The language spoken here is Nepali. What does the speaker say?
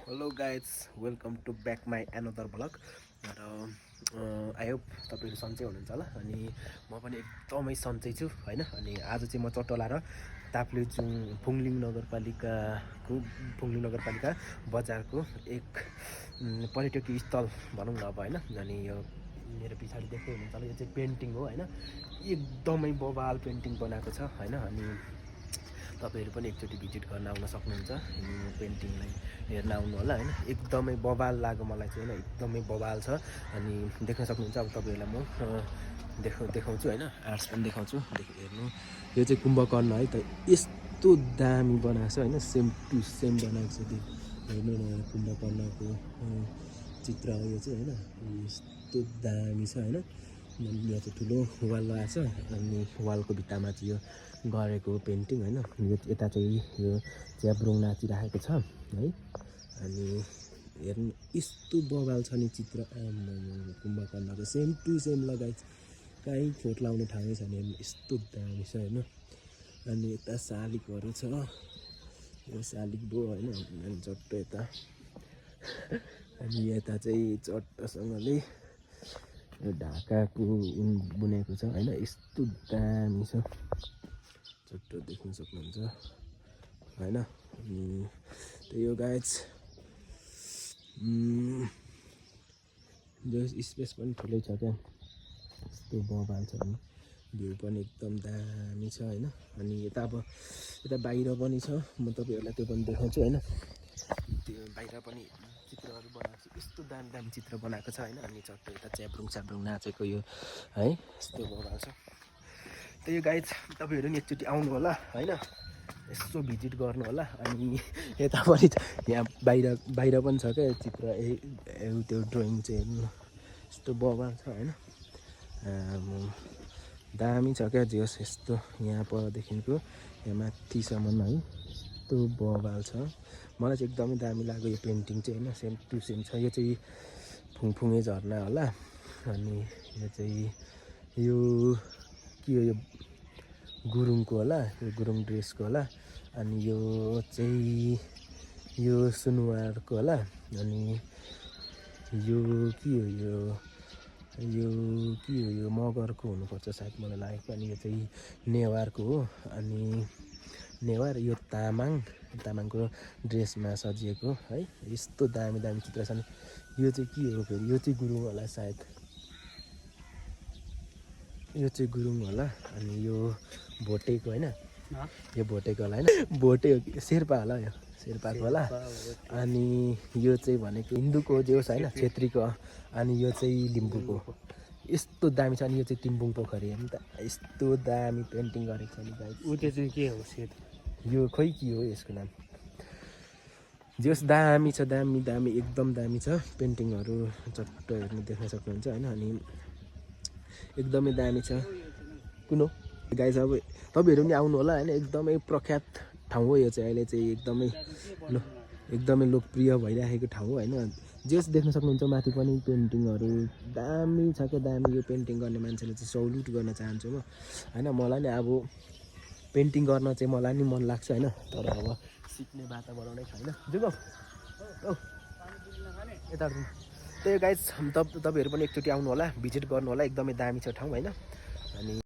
Hello guys welcome to back my another blog र आई होप तपाईँहरू सन्चै हुनुहुन्छ होला अनि म पनि एकदमै सन्चै छु होइन। अनि आज चाहिँ म चटोला र ताप्लेजुङ पुङलिङ नगरपालिका बजारको एक पर्यटकीय स्थल भनौँ न अब होइन। अनि यो मेरो पछाडि देख्दै हुनुहुन्छ होला, यो चाहिँ पेन्टिङ हो होइन। एकदमै बवाल पेन्टिङ बनाएको छ होइन। अनि तपाईँहरू पनि एकचोटि भिजिट गर्न आउन सक्नुहुन्छ पेन्टिङलाई हेर्न आउनु होला होइन। एकदमै बवाल लाग्यो मलाई चाहिँ होइन, एकदमै बवाल छ। अनि देख्न सक्नुहुन्छ अब तपाईँहरूलाई म देखाउँछु होइन, आर्ट्स पनि देखाउँछु हेर्नु। यो चाहिँ कुम्भकर्ण है त, यस्तो दामी बनाएको छ होइन, सेम टु सेम बनाएको छ। त्यो हेर्नु न, कुम्भकर्णको चित्र हो यो चाहिँ होइन, यस्तो दामी छ होइन। यहाँ चाहिँ ठुलो वाल लगाएको छ अनि वालको भित्तामा चाहिँ यो गरेको पेन्टिङ होइन। यो यता चाहिँ यो च्याब्रुङ नाचिराखेको छ है। अनि हेर्नु यस्तो बवाल छ नि चित्र, कुम्भकर्णको सेम टु सेम लगाइन्छ, कहीँ खोट लाउने ठाउँै छैन। हेर्नु यस्तो दामी छ होइन। अनि यता शालिगहरू छ, यो शालिग भयो होइन। अनि चट्ट यता अनि यता चाहिँ चट्टसँगले यो ढाकाको बुनेको छ होइन, यस्तो दामी छ, चट्ट देख्न सक्नुहुन्छ होइन। अनि त्यही हो गाइज, जो स्पेस पनि ठुलै छ क्या, यस्तो बवाल छ नि, भ्यू पनि एकदम दामी छ होइन। अनि यता अब यता बाहिर पनि छ, म तपाईँहरूलाई त्यो पनि देखाउँछु होइन। त्यो बाहिर पनि चित्रहरू बनाएको छ, यस्तो दामी दामी चित्र बनाएको छ होइन। अनि चट्ट यता च्याब्रुङ नाचेको यो है, यस्तो बवाल छ। त्यही गाइज तपाईँहरू नि एकचोटि आउनु होला होइन, यसो भिजिट गर्नु होला। अनि यता पनि यहाँ बाहिर पनि छ क्या चित्र, त्यो ड्रइङ चाहिँ हेर्नु यस्तो बवाल छ होइन। दामी छ क्या, जे होस् यस्तो यहाँ परदेखिको यहाँ माथिसम्म है, यस्तो बवाल छ। मलाई चाहिँ एकदमै दामी लाग्यो यो पेन्टिङ चाहिँ होइन, सेम टु सेम छ। यो चाहिँ फुङफुङे झर्ना होला। अनि यो चाहिँ यो के हो, यो गुरुङको होला, यो गुरुङ ड्रेसको होला। अनि यो चाहिँ यो सुनुवारको होला। अनि यो के हो, यो मगरको हुनुपर्छ सायद मलाई लागेको। अनि यो चाहिँ नेवारको हो। अनि नेवार, यो तामाङको ड्रेसमा सजिएको है, यस्तो दामी दामी चित्र छ नि। यो चाहिँ के हो फेरि, यो चाहिँ गुरुङ होला सायद, यो चाहिँ गुरुङ होला। अनि यो भोटेको होइन, यो भोटेको होला होइन, भोटे हो कि शेर्पा होला, यो शेर्पाको होला। अनि यो चाहिँ भनेको हिन्दूको जे होस् होइन, छेत्रीको। अनि यो चाहिँ लिम्बूको, यस्तो दामी छ। अनि यो चाहिँ टिम्बुङ पोखरी, हेर्नु त यस्तो दामी पेन्टिङ गरेको छ नि गाइस। ऊ त्यो चाहिँ के हो सेट, यो खोइ के हो यसको नाम, जे होस् दामी छ, दामी दामी एकदम दामी छ। पेन्टिङहरू चट्ट हेर्नु देख्न सक्नुहुन्छ होइन। अनि एकदमै दामी छ। कुन हो गाइस, अब तपाईँहरू पनि आउनु होला होइन, एकदमै प्रख्यात ठाउँ हो यो चाहिँ, अहिले चाहिँ एकदमै लोकप्रिय भइराखेको ठाउँ हो होइन। जे होस् देख्न सक्नुहुन्छ माथि पनि पेन्टिङहरू दामी छ क्या, दामी। यो पेन्टिङ गर्ने मान्छेले चाहिँ सल्युट गर्न चाहन्छु म होइन। मलाई नि अब पेन्टिङ गर्न चाहिँ मलाई नि मन लाग्छ होइन, तर अब सिक्ने वातावरणै छैन। जुगो यता त्यही गाइज, तपाईँहरू पनि एकचोटि आउनु होला, भिजिट गर्नु होला, एकदमै दामी छ ठाउँ होइन।